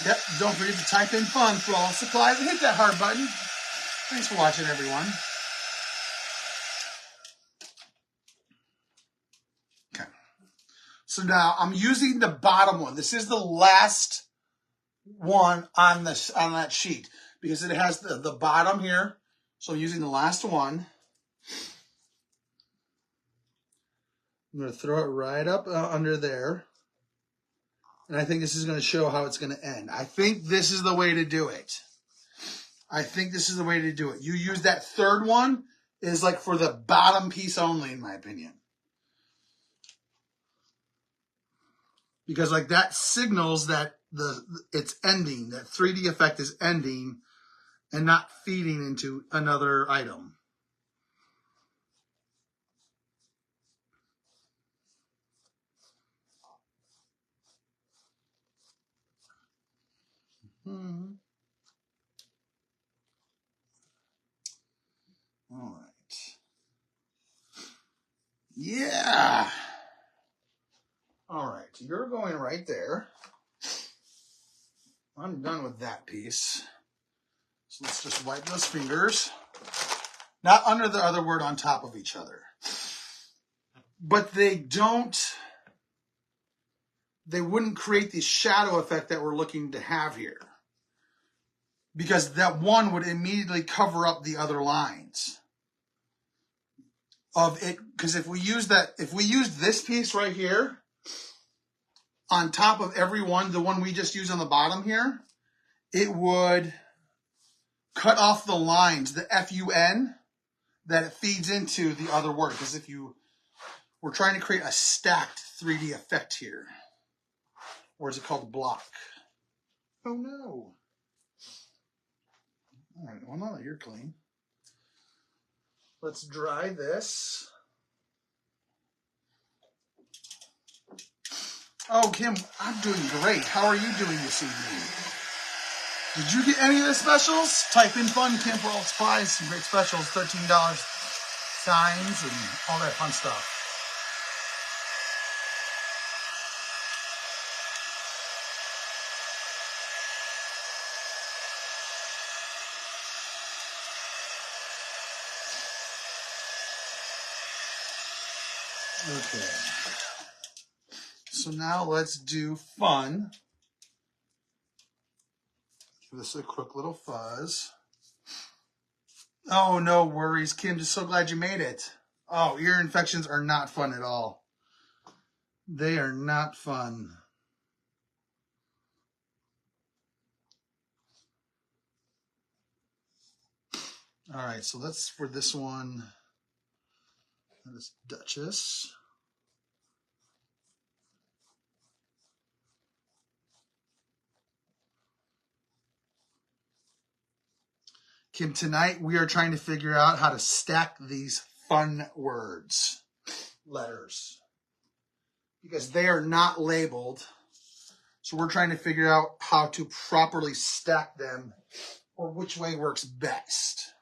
[SPEAKER 3] Yep, don't forget to type in fun for all supplies and hit that heart button. Thanks for watching, everyone. Okay. So now I'm using the bottom one. This is the last one on that sheet because it has the bottom here. So I'm using the last one. I'm going to throw it right up under there. And I think this is going to show how it's going to end. I think this is the way to do it. You use that third one is like for the bottom piece only, in my opinion. Because like that signals that it's ending, that 3D effect is ending and not feeding into another item. you're going right there. I'm done with that piece. So let's just wipe those fingers. Not under the other word, on top of each other. But they wouldn't create the shadow effect that we're looking to have here. Because that one would immediately cover up the other lines of it. Because if we use this piece right here on top of every one, the one we just used on the bottom here, it would cut off the lines, the FUN, that it feeds into the other word. Because we're trying to create a stacked 3D effect here. Or is it called block? Oh no. All right, well, now that you're clean, let's dry this. Oh, Kim, I'm doing great. How are you doing this evening? Did you get any of the specials? Type in fun, Kim for all supplies, some great specials, $13 signs, and all that fun stuff. Okay. So now let's do fun. Give this a quick little fuzz. Oh, no worries, Kim. Just so glad you made it. Oh, ear infections are not fun at all. They are not fun. All right, so let's, for this one, that is Duchess. Kim, tonight we are trying to figure out how to stack these fun words, letters, because they are not labeled. So we're trying to figure out how to properly stack them or which way works best.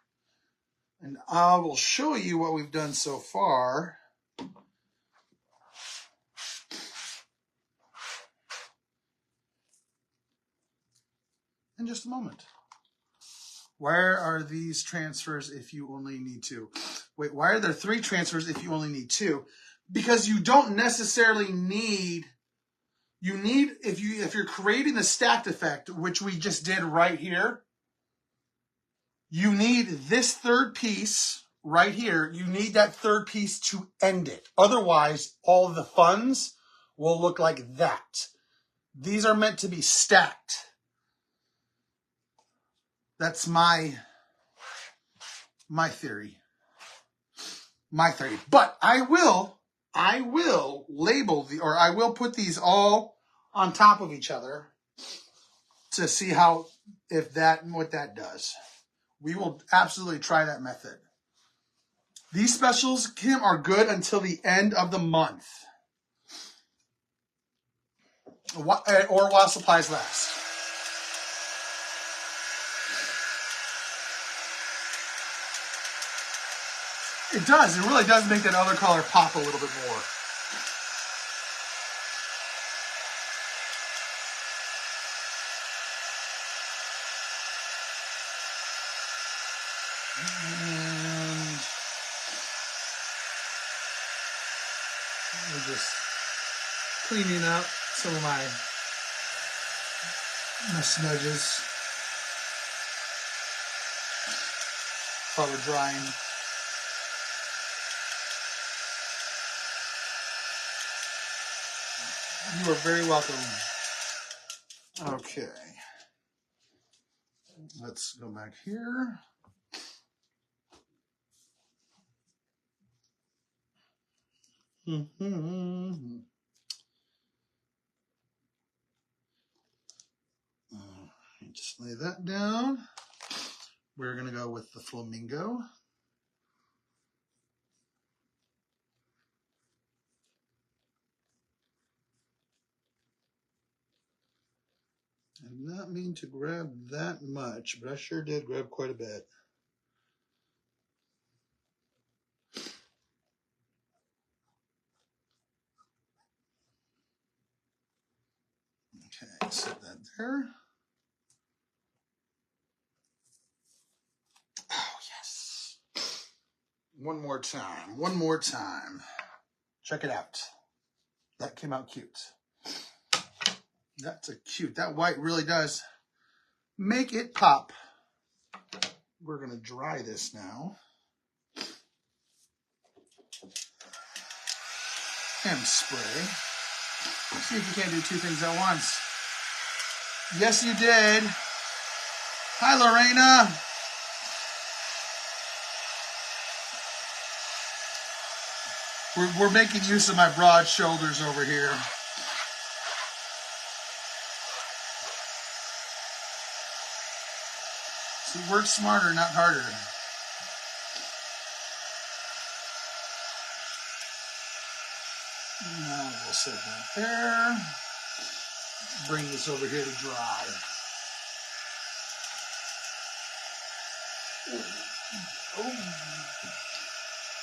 [SPEAKER 3] And I will show you what we've done so far. In just a moment. Where are these transfers if you only need two? Wait, why are there 3 transfers if you only need 2? Because you don't necessarily need, if you're creating the stacked effect, which we just did right here, you need this third piece right here. You need that third piece to end it. Otherwise, all the funds will look like that. These are meant to be stacked. That's my theory. My theory. But I will label I will put these all on top of each other to see what that does. We will absolutely try that method. These specials, Kim, are good until the end of the month. Or while supplies last. It does. It really does make that other color pop a little bit more. And we're just cleaning up some of my smudges while we're drying. You are very welcome. Okay. Let's go back here. Just lay that down. We're going to go with the flamingo. I did not mean to grab that much, but I sure did grab quite a bit. Set that there. Oh, yes. One more time. One more time. Check it out. That came out cute. That's a cute. That white really does make it pop. We're going to dry this now. And spray. See if you can't do two things at once. Yes, you did. Hi, Lorena. We're making use of my broad shoulders over here. See, work smarter, not harder. Now we'll set that there. Bring this over here to dry. Oh.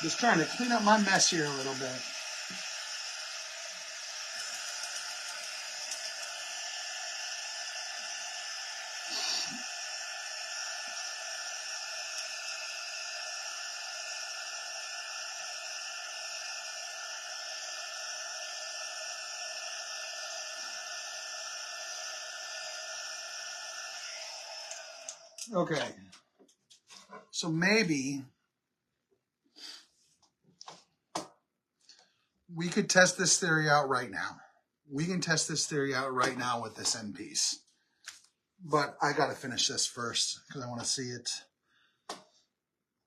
[SPEAKER 3] Just trying to clean up my mess here a little bit. Okay. So maybe we could test this theory out right now. We can test this theory out right now with this end piece. But I got to finish this first because I want to see it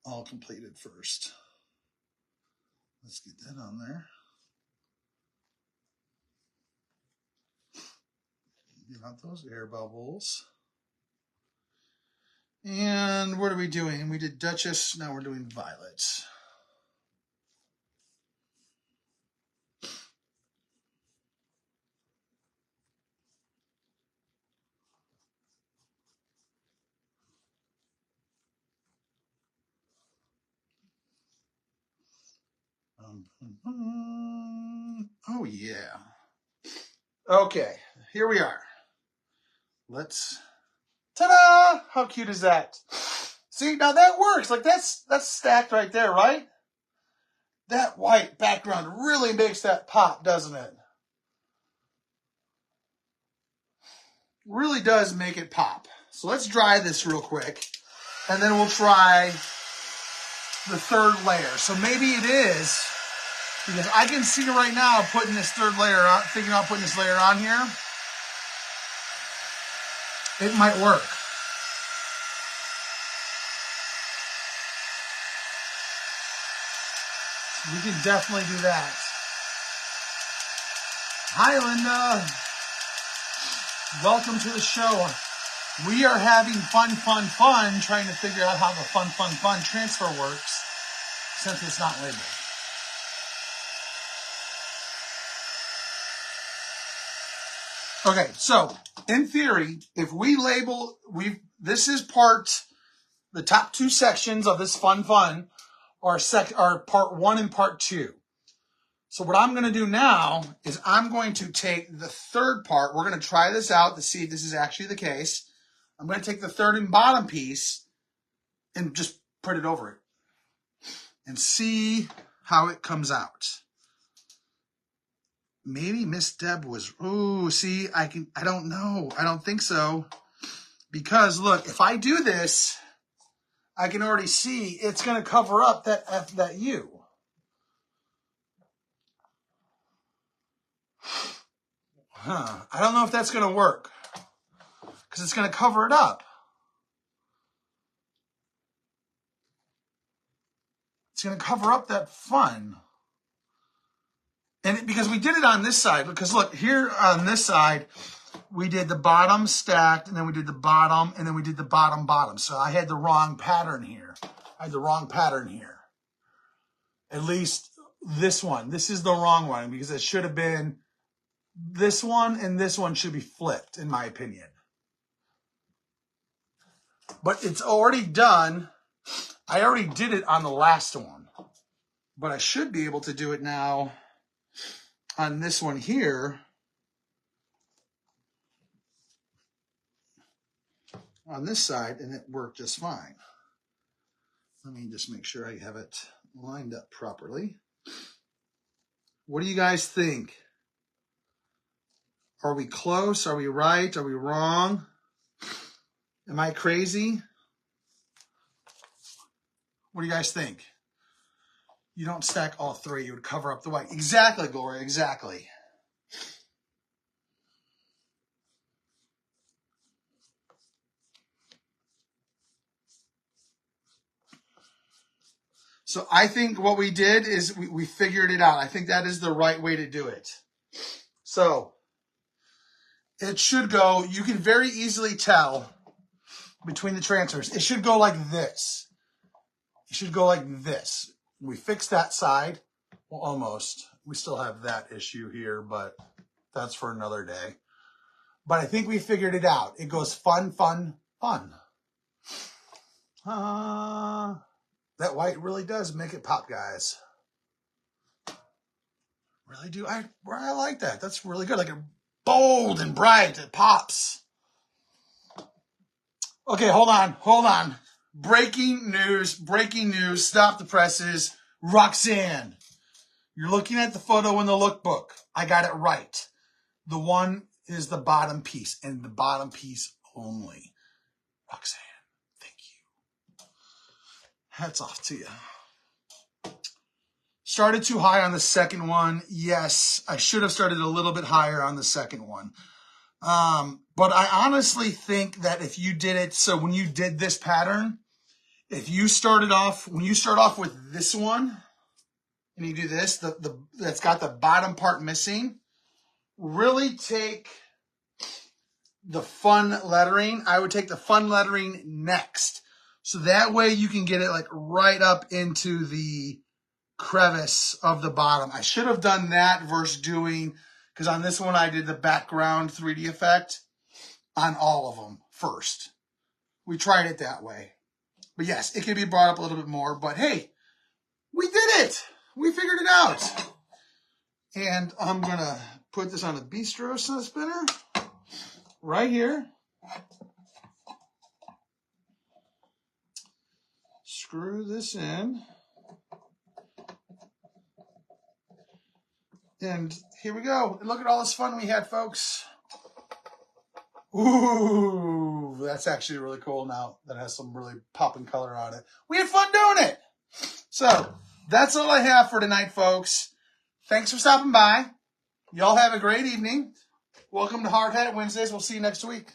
[SPEAKER 3] all completed first. Let's get that on there. Get out those air bubbles. And what are we doing? We did Duchess, now we're doing Violet. Oh yeah. Okay, here we are. Let's, ta-da! How cute is that? See, now that works. Like that's stacked right there, right? That white background really makes that pop, doesn't it? Really does make it pop. So let's dry this real quick, and then we'll try the third layer. So maybe it is, because I can see right now putting this third layer on, thinking about putting this layer on here. It might work. We can definitely do that. Hi, Linda. Welcome to the show. We are having fun trying to figure out how the fun transfer works since it's not labeled. Okay, so in theory, if we label, this is the top two sections of this fun are part 1 and part 2. So what I'm going to do now is I'm going to take the third part. We're going to try this out to see if this is actually the case. I'm going to take the third and bottom piece and just put it over it and see how it comes out. Maybe Miss Deb was, oh, see, I don't know. I don't think so. Because look, if I do this, I can already see it's going to cover up that F, that U. I don't know if that's going to work because it's going to cover it up. It's going to cover up that fun. And because we did it on this side, because look, here on this side, we did the bottom stacked, and then we did the bottom, and then we did the bottom. So I had the wrong pattern here. At least this one. This is the wrong one because it should have been this one, and this one should be flipped, in my opinion. But it's already done. I already did it on the last one. But I should be able to do it now on this one here. on this side, and it worked just fine. Let me just make sure I have it lined up properly. What do you guys think? Are we close? Are we right? Are we wrong? Am I crazy? What do you guys think? You don't stack all three. You would cover up the white. Exactly, Gloria. Exactly. So I think what we did is we figured it out. I think that is the right way to do it. So it should go, you can very easily tell between the transfers. It should go like this. It should go like this. We fixed that side. Well, almost. We still have that issue here, but that's for another day. But I think we figured it out. It goes fun, fun, fun. That white really does make it pop, guys. Really do. I like that. That's really good. Like, bold and bright. It pops. Okay, hold on. Breaking news. Stop the presses. Roxanne, you're looking at the photo in the lookbook. I got it right. The one is the bottom piece, and the bottom piece only. Roxanne, thank you. Hats off to you. Started too high on the second one. Yes, I should have started a little bit higher on the second one. But I honestly think that if you did it, so when you did this pattern, if you started off, when you start off with this one, and you do this, that's got the bottom part missing, really take the fun lettering. I would take the fun lettering next. So that way you can get it like right up into the crevice of the bottom. I should have done that versus doing, because on this one I did the background 3D effect on all of them first. We tried it that way. But yes, it can be brought up a little bit more. But hey, we did it. We figured it out. And I'm going to put this on a Bistro spinner right here. Screw this in. And here we go. Look at all this fun we had, folks. Ooh, that's actually really cool now. That has some really popping color on it. We had fun doing it. So that's all I have for tonight, folks. Thanks for stopping by. Y'all have a great evening. Welcome to Hard Hat Wednesdays. We'll see you next week.